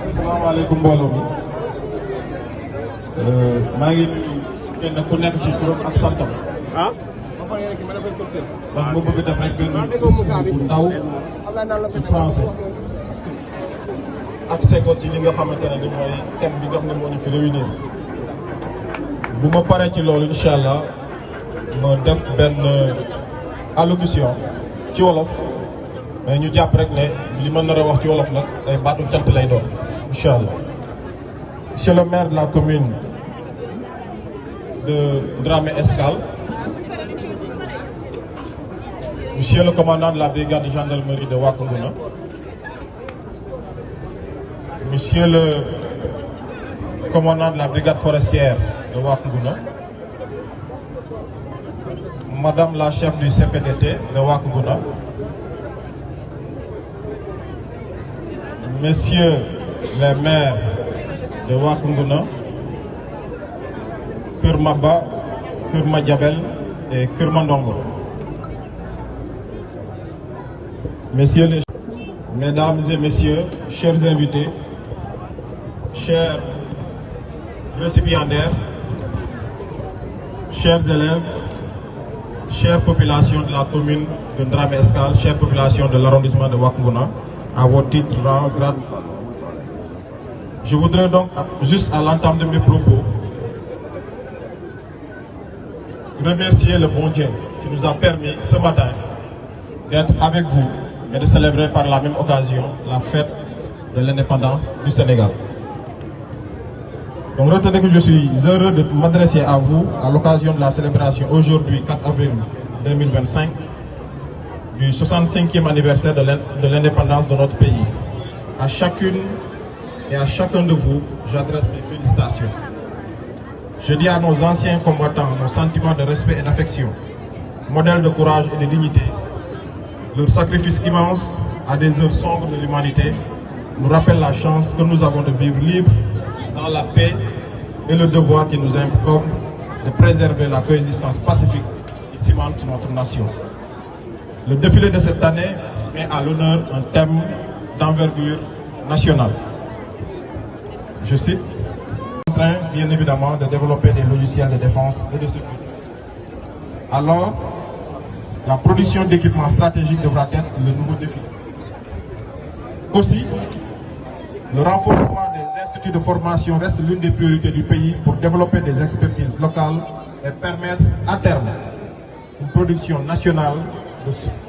asalaamaaleykum mbooloo mi maa ngi kenn ku nekk ci turam ak santam. ndax ma bëgg def rek benn bu ndaw ci français accès ko ci li nga xamante ne ni mooy thème bi nga xam ne moo ñu fi réunir. bu ma paree ci loolu incha allah ma def benn allocution ci wolof mais ñu jàpp rek ne li ma nar a wax ci wolof nag ay baatu cant lay doon incha allah. Monsieur le maire de la commune de Dramé Escale, Monsieur le commandant de la brigade de gendarmerie de Wack Ngouna, Monsieur le commandant de la brigade forestière de Wack Ngouna, Madame la chef du CPDT de Wack Ngouna, Messieurs les maires de Wack Ngouna, Kër Maba, Kër Madiabel et Kër Mandongo. Mesdames et messieurs, chers invités, chers récipiendaires, chers élèves, chères populations de la commune de Dramé Escale, chères populations de l'arrondissement de Wack Ngouna, à vos titres, rang, grade. Je voudrais donc, juste à l'entame de mes propos, remercier le bon Dieu qui nous a permis ce matin d'être avec vous et de célébrer par la même occasion la fête de l'indépendance du Sénégal. Donc retenez que je suis heureux de m'adresser à vous à l'occasion de la célébration aujourd'hui 4 avril 2025 du 65e anniversaire de l'indépendance de notre pays. À chacune et à chacun de vous, j'adresse mes félicitations. Je dis à nos anciens combattants nos sentiments de respect et d'affection, modèles de courage et de dignité. Leur sacrifice immense à des heures sombres de l'humanité nous rappelle la chance que nous avons de vivre libres dans la paix et le devoir qui nous incombe de préserver la coexistence pacifique qui cimente notre nation. Le défilé de cette année met à l'honneur un thème d'envergure nationale. Je cite, en train bien évidemment de développer des logiciels de défense et de sécurité. Alors, la production d'équipements stratégiques devra être le nouveau défi. Aussi, le renforcement des instituts de formation reste l'une des priorités du pays pour développer des expertises locales et permettre à terme une production nationale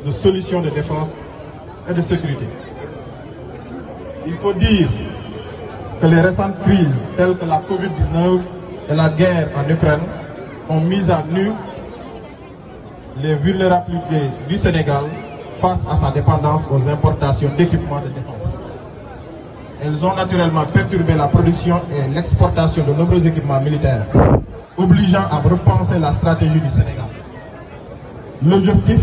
de solutions de défense et de sécurité. Il faut dire que les récentes crises telles que la Covid-19 et la guerre en Ukraine ont mis à nu les vulnérabilités du Sénégal face à sa dépendance aux importations d'équipements de défense. Elles ont naturellement perturbé la production et l'exportation de nombreux équipements militaires, obligeant à repenser la stratégie du Sénégal. L'objectif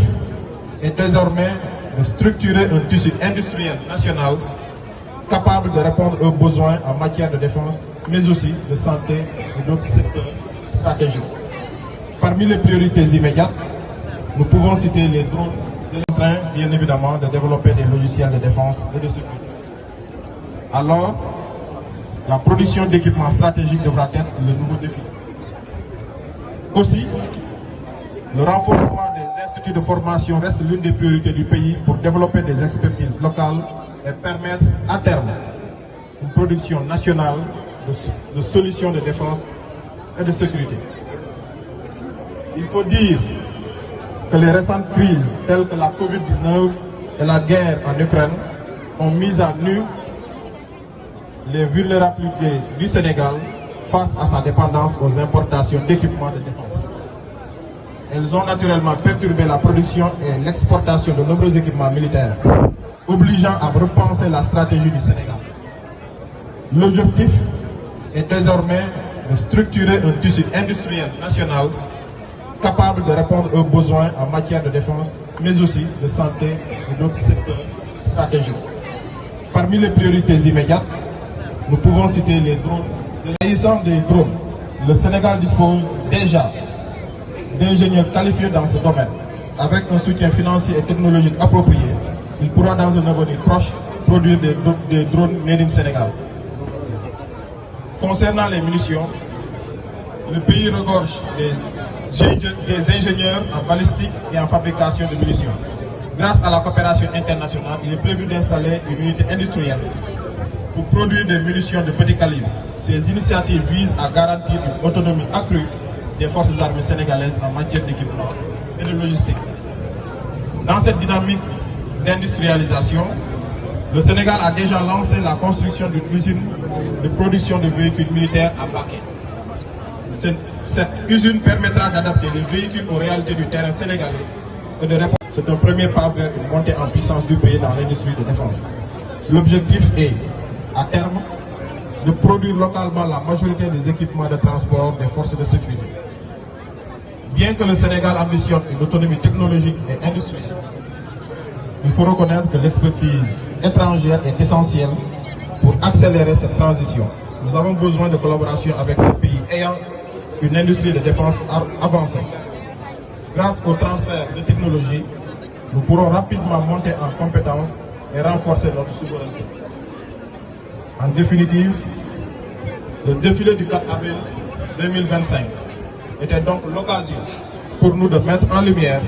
est désormais de structurer un tissu industriel national capable de répondre aux besoins en matière de défense, mais aussi de santé et d'autres secteurs stratégiques. Parmi les priorités immédiates, nous pouvons citer les drones et en train, bien évidemment, de développer des logiciels de défense et de sécurité. Alors, la production d'équipements stratégiques devra être le nouveau défi. Aussi, le renforcement des instituts de formation reste l'une des priorités du pays pour développer des expertises locales et permettre à terme une production nationale de solutions de défense et de sécurité. Il faut dire que les récentes crises telles que la Covid-19 et la guerre en Ukraine ont mis à nu les vulnérabilités du Sénégal face à sa dépendance aux importations d'équipements de défense. Elles ont naturellement perturbé la production et l'exportation de nombreux équipements militaires, obligeant à repenser la stratégie du Sénégal. L'objectif est désormais de structurer un tissu industriel national capable de répondre aux besoins en matière de défense, mais aussi de santé et d'autres secteurs stratégiques. Parmi les priorités immédiates, nous pouvons citer les drones. S'agissant des drones, le Sénégal dispose déjà d'ingénieurs qualifiés dans ce domaine. Avec un soutien financier et technologique approprié, il pourra dans un avenir proche produire des drones made in Sénégal. Concernant les munitions, le pays regorge des ingénieurs en balistique et en fabrication de munitions. Grâce à la coopération internationale, il est prévu d'installer une unité industrielle pour produire des munitions de petit calibre. Ces initiatives visent à garantir une autonomie accrue des forces armées sénégalaises en matière d'équipement et de logistique. Dans cette dynamique d'industrialisation, le Sénégal a déjà lancé la construction d'une usine de production de véhicules militaires à Baké. Cette usine permettra d'adapter les véhicules aux réalités du terrain sénégalais et de répondre. C'est un premier pas vers une montée en puissance du pays dans l'industrie de défense. L'objectif est, à terme, de produire localement la majorité des équipements de transport des forces de sécurité. Bien que le Sénégal ambitionne une autonomie technologique et industrielle, il faut reconnaître que l'expertise étrangère est essentielle pour accélérer cette transition. Nous avons besoin de collaboration avec les pays ayant une industrie de défense avancée. Grâce au transfert de technologies, nous pourrons rapidement monter en compétences et renforcer notre souveraineté. En définitive, le défilé du 4 avril 2025 était donc l'occasion pour nous de mettre en lumière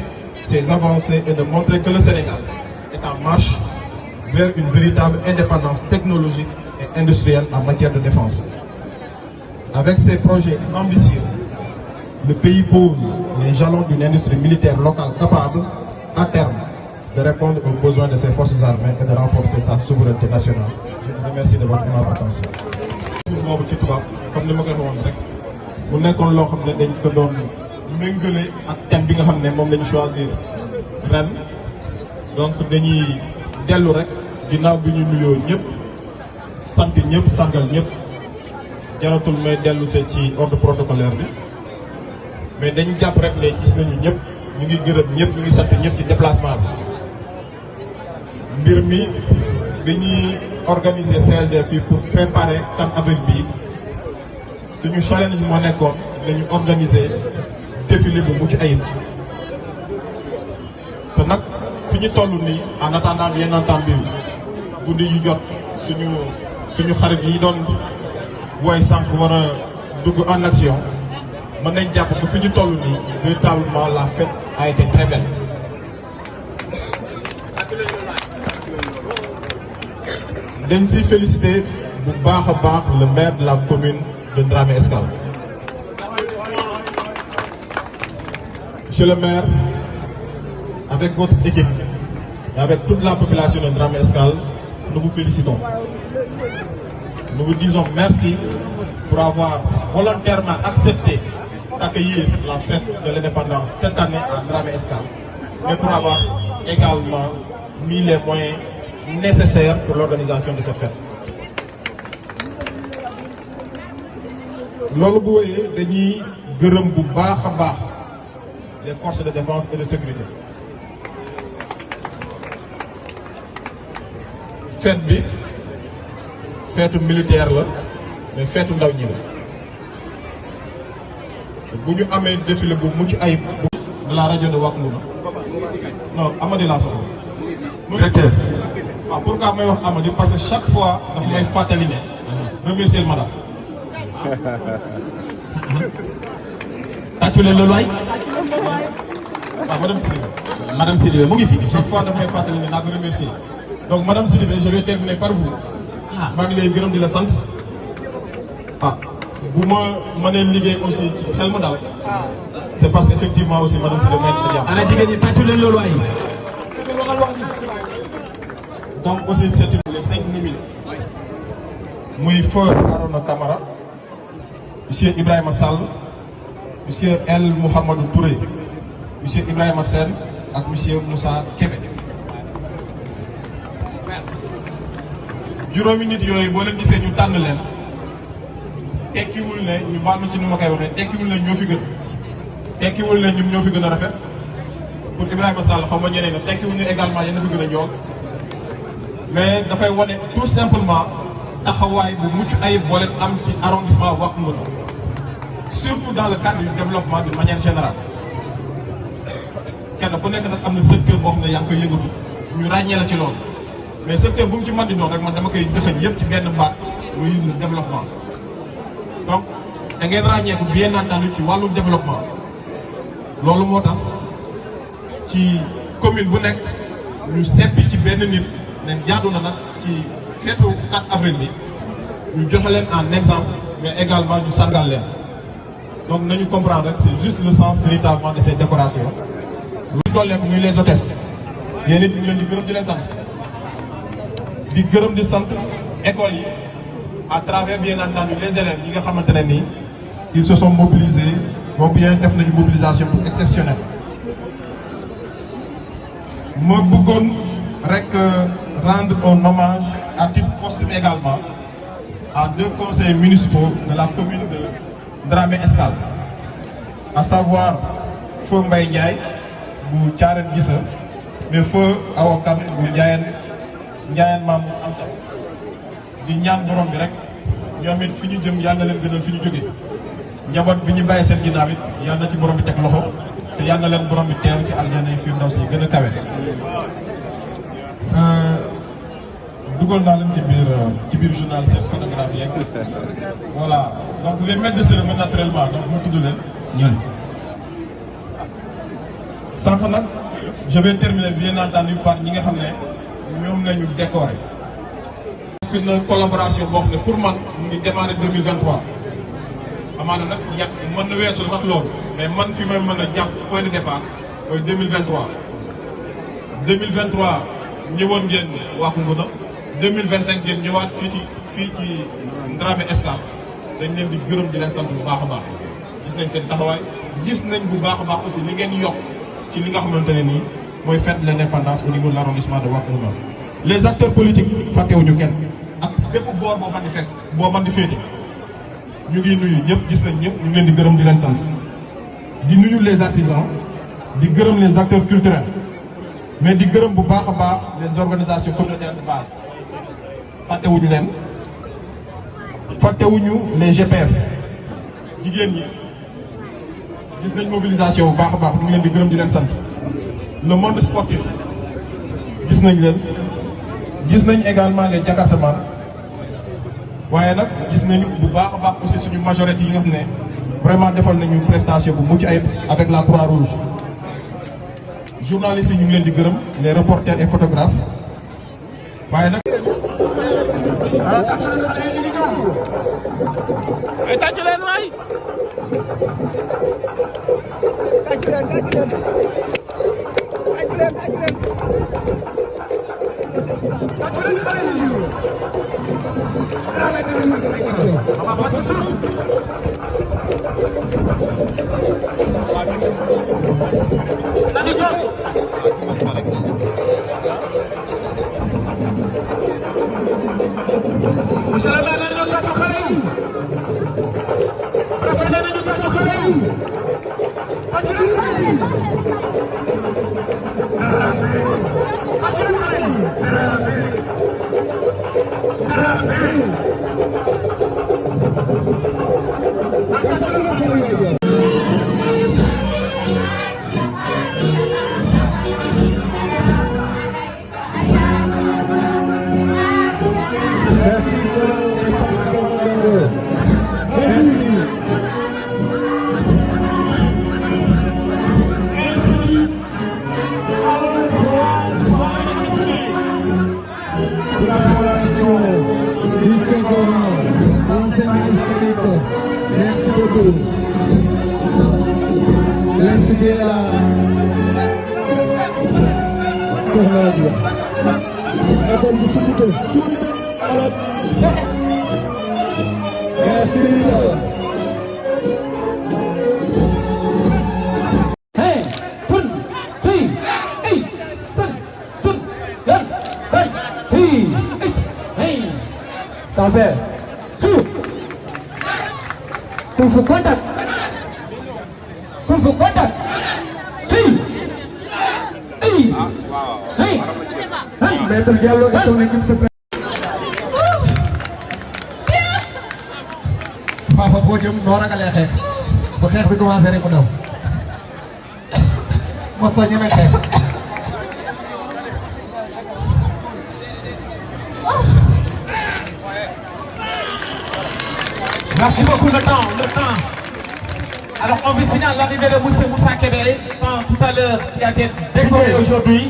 ces avancées et de montrer que le Sénégal est en marche vers une véritable indépendance technologique et industrielle en matière de défense. Avec ces projets ambitieux, le pays pose les jalons d'une industrie militaire locale capable, à terme, de répondre aux besoins de ses forces armées et de renforcer sa souveraineté nationale. Je vous remercie de votre attention. boobu ci tubaab comme ni ma ko waxoon rek mu nekkoon loo xam ne dañ ko doon méngale ak thème bi nga xam ne moom lañu choisir ren donc dañuy dellu rek ginnaaw bi ñu nuyoo ñëpp sant ñëpp sangal ñëpp jaratul may dellu see ci ordre protocolaire bi mais dañu jàpp rek ne gis nañu ñëpp ñu ngi gërëm ñëpp ñu ngi sant ñëpp ci déplacement bi mbir mi dañuy organiser CLD fii pour préparer 4 avril bi suñu challenge moo nekkoon dañu organiser défilé bu mucc ayib te nag fi ñu toll nii en attendant bien entendu guddi yu jot suñu xarit yi doon woy sànq war a dugg en action mën nañ jàpp ba fi ñu toll nii véritablement la fête a été très belle. dañ si féliciter bu baax a baax le maire de la commune de Dramé Escale. Monsieur le maire, avec votre équipe et avec toute la population de Dramé Escale, nous vous félicitons. Nous vous disons merci pour avoir volontairement accepté d'accueillir la fête de l'indépendance cette année à Dramé Escale, mais pour avoir également mis les moyens nécessaires pour l'organisation de cette fête. loolu bu wéyee dañuy gërëm bu baax a baax les forces de défense et de sécurité. fête bi feetu militaire la mais feetu ndaw ñi la bu ñu amee défilé bu mucc ayib de la rajo de Wack Ngouna non Amady laa soxla directeur waaw pourquoi may wax Amady parce que chaque fois dafa may fàttali ne remercier madame tàccu leen loolu waay waaw madame Sidibé mu ngi fi chaque fois dafa may fàttali ne naa ko remercier donc madame Sidibé je vais terminer par vous maa ngi lay gërëm di la sant bu ma mënee liggéey aussi ci xel mu dal c'est parce que effectivement aussi madame Sidibé may jàmm ana jigéen ñi tàccu leen loolu waay donc aussi c'est les 5 minutes muy feu Arona Camara monsieur Ibrahima Sall monsieur El Mouhamadou Touré monsieur Ibrahima Sène ak monsieur Moussa Kébé juróomi nit yooyu boo leen gisee ñu tànn leen tekkiwul ne ñu baal ma ci ni ma koy waxee tekkiwul ne ñoo fi gën tekkiwul ne ñun ñoo fi gën a rafet pour Ibrahima Sall xaw ma ñeneen ne tekkiwul ne également yéen a fi gën a ñool mais dafay wane tout simplement taxawaay bu mucc ayib boo leen am ci arrondissement Wack Ngouna surtout dans le cadre du développement de manière générale kenn ku nekk nag am na secteur boo xam ne yaa ngi koy yëngatu ñu ràññee la ci loolu mais secteur bu mu ci mën di doon rek man dama koy dëxëñ yëpp ci benn baat muy développement donc da ngeen ràññeeku bien entendu ci wàllu développement loolu moo tax ci commune bu nekk ñu seppi ci benn nit ne jaadu na nag ci feetu 4 avril bi ñu joxe leen en exemple mais également ñu sargal leen donc nañu comprendre rek c'est juste le sens véritablement de ces décorations. lu tolleeku ñuy les hôtesses yéen it ñu leen di gërëm di leen sant di gërëm di sant écoles yi à travers bien entendu les élèves yi nga xamante ne nii ils se sont mobilisés boo bien def nañu mobilisation exceptionnelle. ma bëggoon rek rendre un hommage à titre posthume également à 2 conseillers municipaux de la commune de Dramé Escale, à savoir Feu Mbaye Ndiaye bu Thiarène Gissa mais Feu Awa Kane bu Ndiayène Mamour Anta di ñaan borom bi rek ñoom it fi ñu jëm yàlla na leen gënal fi ñu jóge njaboot bi ñu bàyyi seen ginnaaw it yàlla na ci borom bi teg loxo te yàlla na leen borom bi teeru ci aljana yi fi ndaw si gën a kawe. dugal naa leen ci biir journal seen photographie yeeg voilà donc les maîtres de cérémonie naturellement donc ma tudd leen ñun. sànq nag je vais terminer bien entendu par ñi nga xam ne ñoom la ñu décorer. donc une collaboration boo xam ne pour man mu ngi démarrer 2023 amaana nag yàgg mën na weesu sax loolu mais man fi may mën a jàpp point de départ mooy 2023 ñëwoon ngeen Wack Ngouna 2025 ngeen ñëwaat fii ci Dramé Escale dañ leen di gërëm di leen sant bu baax a baax gis nañ seen taxawaay gis nañ bu baax a baax aussi li ngeen yokk ci li nga xamante ne nii mooy fête de l'indépendance au niveau de l'arrondissement de Wack Ngouna. les acteurs politiques fàttewuñu kenn ak bépp boor boo mën di fekk boo mën di féete ñu ngi nuyu ñëpp gis nañ ñëpp ñu ngi leen di gërëm di leen sant di nuyu les artisans di gërëm les acteurs culturels mais di gërëm bu baax a baax les organisations communautaires de base fàttewuñu leen fàttewuñu les GPF jigéen ñi gis nañ mobilisation bu baax a baax ñu ngi leen di gërëm di leen sant le monde sportif gis nañ leen gis nañ également les jakartaman waaye nag gis nañu bu baax a baax aussi suñu majorité yi nga xam ne vraiment defal nañu prestation bu mucc ayib avec la Croix-Rouge. journalistes yi ñu ngi leen di gërëm les reporters et photographes waaye nag. tàcc leen waay. monsieur le maire nañu tàcc xale yi. préfet nañu tàcc xale yi. tàcc leen xale yi. tàcc leen xale yi. Merci beaucoup. L'institut là. École du Soukouté. Merci. Hey, tun, three, eight, seven, tun, ten, hey, three, eight, hey. Ça fait two. Kung Fu contact. Kung Fu contact. Three. Hey. Hey. Hey. Maître Diallo et son équipe se prennent. Fafa boo jëm noo ragalee xeex ba xeex bi commencé rek mu daw mos a ñeme xeex. Merci beaucoup, le temps. Alors, on vous signale l'arrivée de Moussa Kébé, tout à l'heure, qui a été décoré aujourd'hui.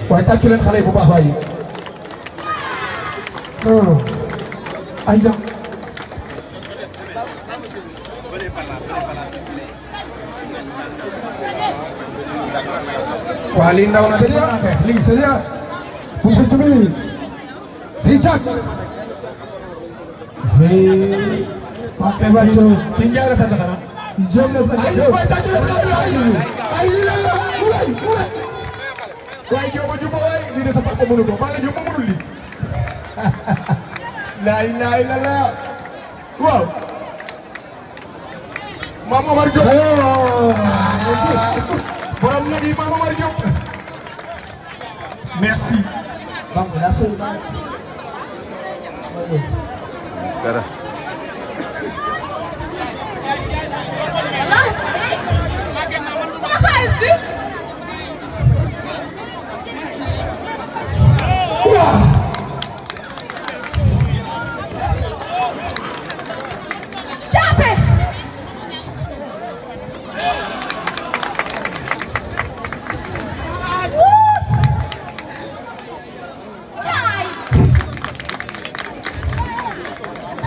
waaye tàccu leen xale yi bu baax waaye ay jam waa lii ndaw na lii c'est pour sa cumi si cak Pape Bacho ki njaara sa dara jom na sa ay waaye tàccu leen xale yi ay lii la waaye Diop Diop waaye lii de sa papa mënu ko maa ngi Diop mënul lii laa ilaaha illallaah waaw Mame Omar Diop borom nag yi Mame Omar Diop merci. dara.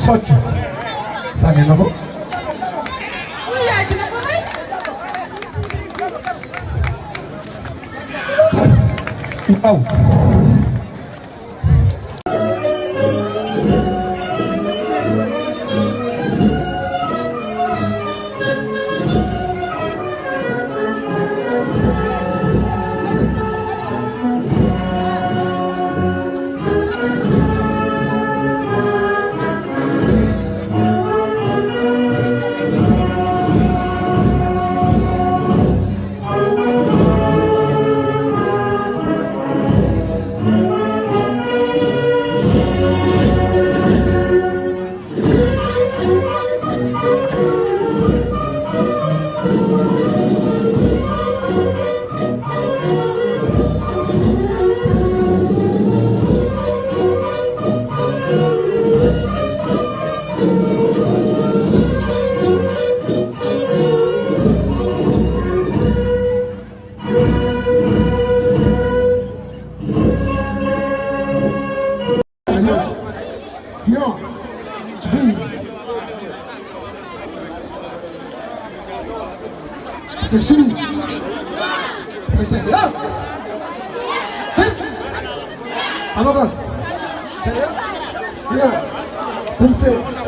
Socc sànni na ko waaw Alabas. Saya. Ya. Kumse.